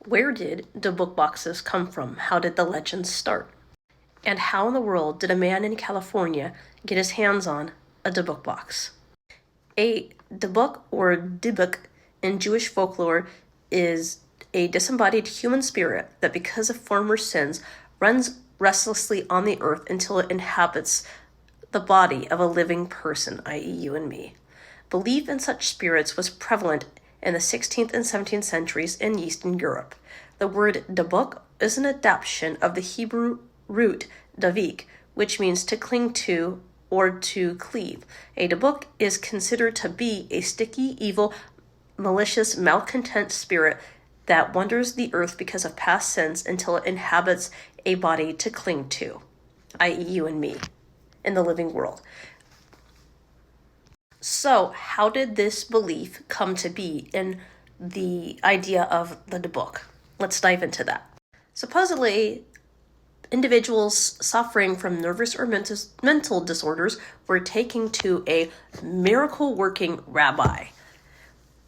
Where did the book boxes come from? How did the legends start? And how in the world did a man in California get his hands on a book box? A debuk or dibuk in Jewish folklore is a disembodied human spirit that, because of former sins, runs restlessly on the earth until it inhabits the body of a living person, i.e. you and me. Belief in such spirits was prevalent in the 16th and 17th centuries in Eastern Europe. The word debuk is an adaptation of the Hebrew root davik, which means to cling to or to cleave. A debuk is considered to be a sticky, evil, malicious, malcontent spirit that wanders the earth because of past sins until it inhabits a body to cling to, i.e. you and me, in the living world. So, how did this belief come to be in the idea of the book? Let's dive into that. Supposedly, individuals suffering from nervous or mental disorders were taken to a miracle-working rabbi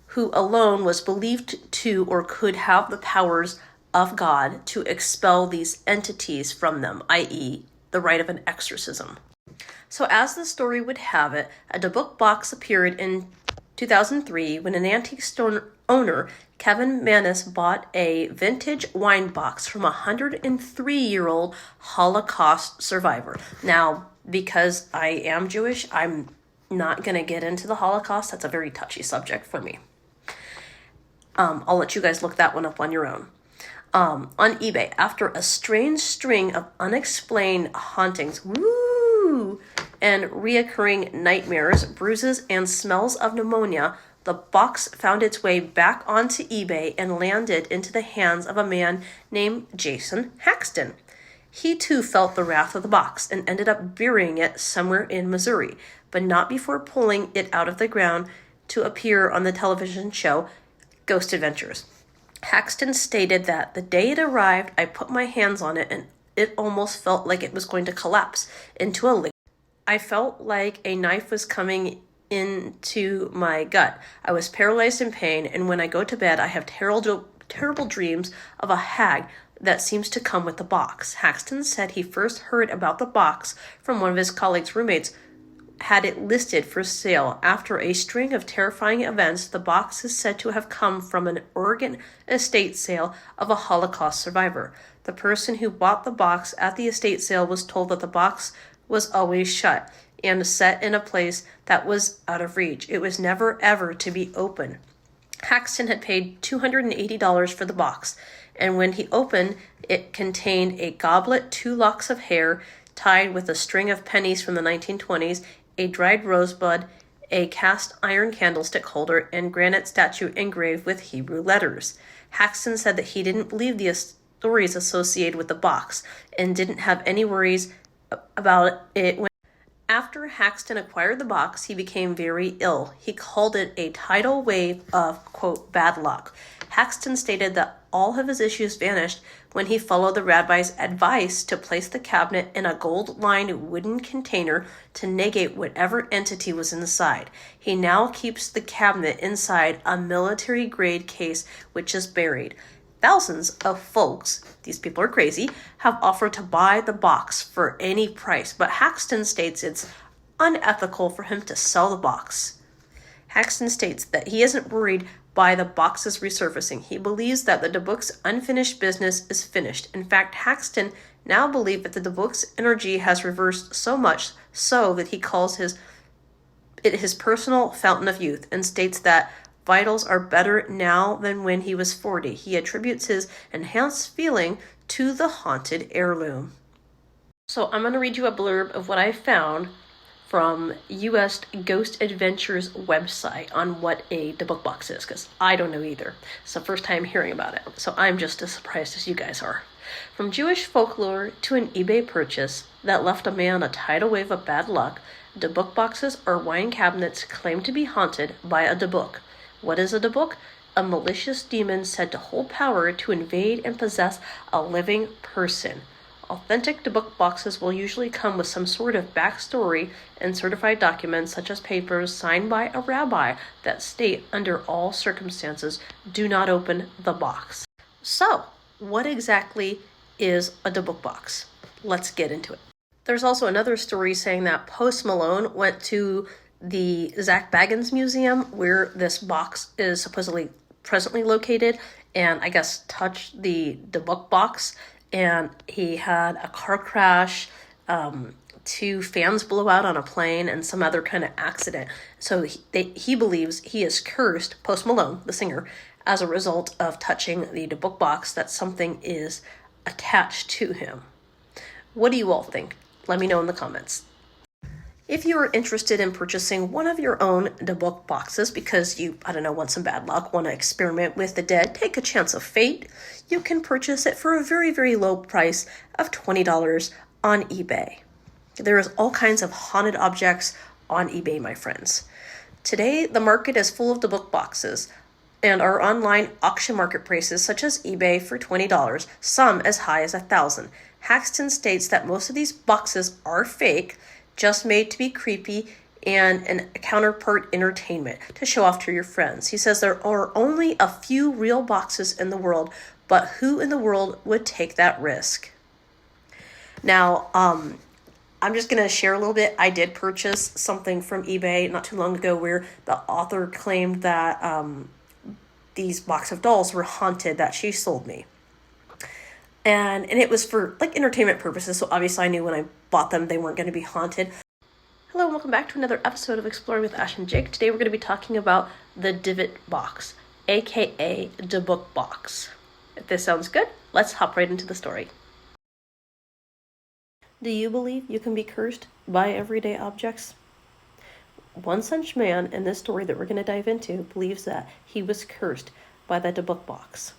who alone was believed to or could have the powers of God to expel these entities from them, i.e. the rite of an exorcism. So as the story would have it, a book box appeared in 2003 when an antique store owner, Kevin Manis, bought a vintage wine box from a 103-year-old Holocaust survivor. Now, because I am Jewish, I'm not going to get into the Holocaust. That's a very touchy subject for me. I'll let you guys look that one up on your own. On eBay, after a strange string of unexplained hauntings, and reoccurring nightmares, bruises, and smells of pneumonia, the box found its way back onto eBay and landed into the hands of a man named Jason Haxton. He too felt the wrath of the box and ended up burying it somewhere in Missouri, but not before pulling it out of the ground to appear on the television show Ghost Adventures. Haxton stated that the day it arrived, I put my hands on it and it almost felt like it was going to collapse into a liquid. I felt like a knife was coming into my gut. I was paralyzed in pain, and when I go to bed, I have terrible dreams of a hag that seems to come with the box. Haxton said he first heard about the box from one of his colleagues' roommates had it listed for sale. After a string of terrifying events, the box is said to have come from an Oregon estate sale of a Holocaust survivor. The person who bought the box at the estate sale was told that the box was always shut and set in a place that was out of reach. It was never ever to be opened. Haxton had paid $280 for the box, and when he opened, it contained a goblet, 2 locks of hair tied with a string of pennies from the 1920s, a dried rosebud, a cast iron candlestick holder, and granite statue engraved with Hebrew letters. Haxton said that he didn't believe the stories associated with the box and didn't have any worries about it. After Haxton acquired the box, he became very ill. He called it a tidal wave of, quote, bad luck. Haxton stated that all of his issues vanished when he followed the rabbi's advice to place the cabinet in a gold-lined wooden container to negate whatever entity was inside. He now keeps the cabinet inside a military-grade case, which is buried. Thousands of folks, these people are crazy, have offered to buy the box for any price, but Haxton states it's unethical for him to sell the box. Haxton states that he isn't worried by the box's resurfacing. He believes that the book's unfinished business is finished. In fact, Haxton now believes that the book's energy has reversed so much so that he calls it his personal fountain of youth and states that vitals are better now than when he was 40. He attributes his enhanced feeling to the haunted heirloom. So I'm going to read you a blurb of what I found from U.S. Ghost Adventures website on what a book box is, because I don't know either. It's the first time hearing about it, so I'm just as surprised as you guys are. From Jewish folklore to an eBay purchase that left a man a tidal wave of bad luck, book boxes or wine cabinets claim to be haunted by a book. What is a book? A malicious demon said to hold power to invade and possess a living person. Authentic book boxes will usually come with some sort of backstory and certified documents such as papers signed by a rabbi that state under all circumstances, do not open the box. So, what exactly is a Divit box? Let's get into it. There's also another story saying that Post Malone went to the Zach Baggins Museum, where this box is supposedly presently located, and I guess touched the Divit box, and he had a car crash, two fans blew out on a plane, and some other kind of accident. So he believes he is cursed, Post Malone, the singer, as a result of touching the Divit box, that something is attached to him. What do you all think? Let me know in the comments. If you are interested in purchasing one of your own Divit boxes because you, want some bad luck, want to experiment with the dead, take a chance of fate, you can purchase it for a very, very low price of $20 on eBay. There is all kinds of haunted objects on eBay, my friends. Today, the market is full of Divit boxes, and our online auction marketplaces such as eBay for $20, some as high as $1,000. Haxton states that most of these boxes are fake, just made to be creepy and a counterpart entertainment to show off to your friends. He says there are only a few real boxes in the world, but who in the world would take that risk? Now, I'm just going to share a little bit. I did purchase something from eBay not too long ago where the author claimed that these box of dolls were haunted that she sold me. And it was for like entertainment purposes, so obviously I knew when I bought them they weren't going to be haunted. Hello and welcome back to another episode of Exploring with Ash and Jake. Today we're going to be talking about the Divit box, aka Divit box. If this sounds good, let's hop right into the story. Do you believe you can be cursed by everyday objects? One such man in this story that we're going to dive into believes that he was cursed by the Divit box.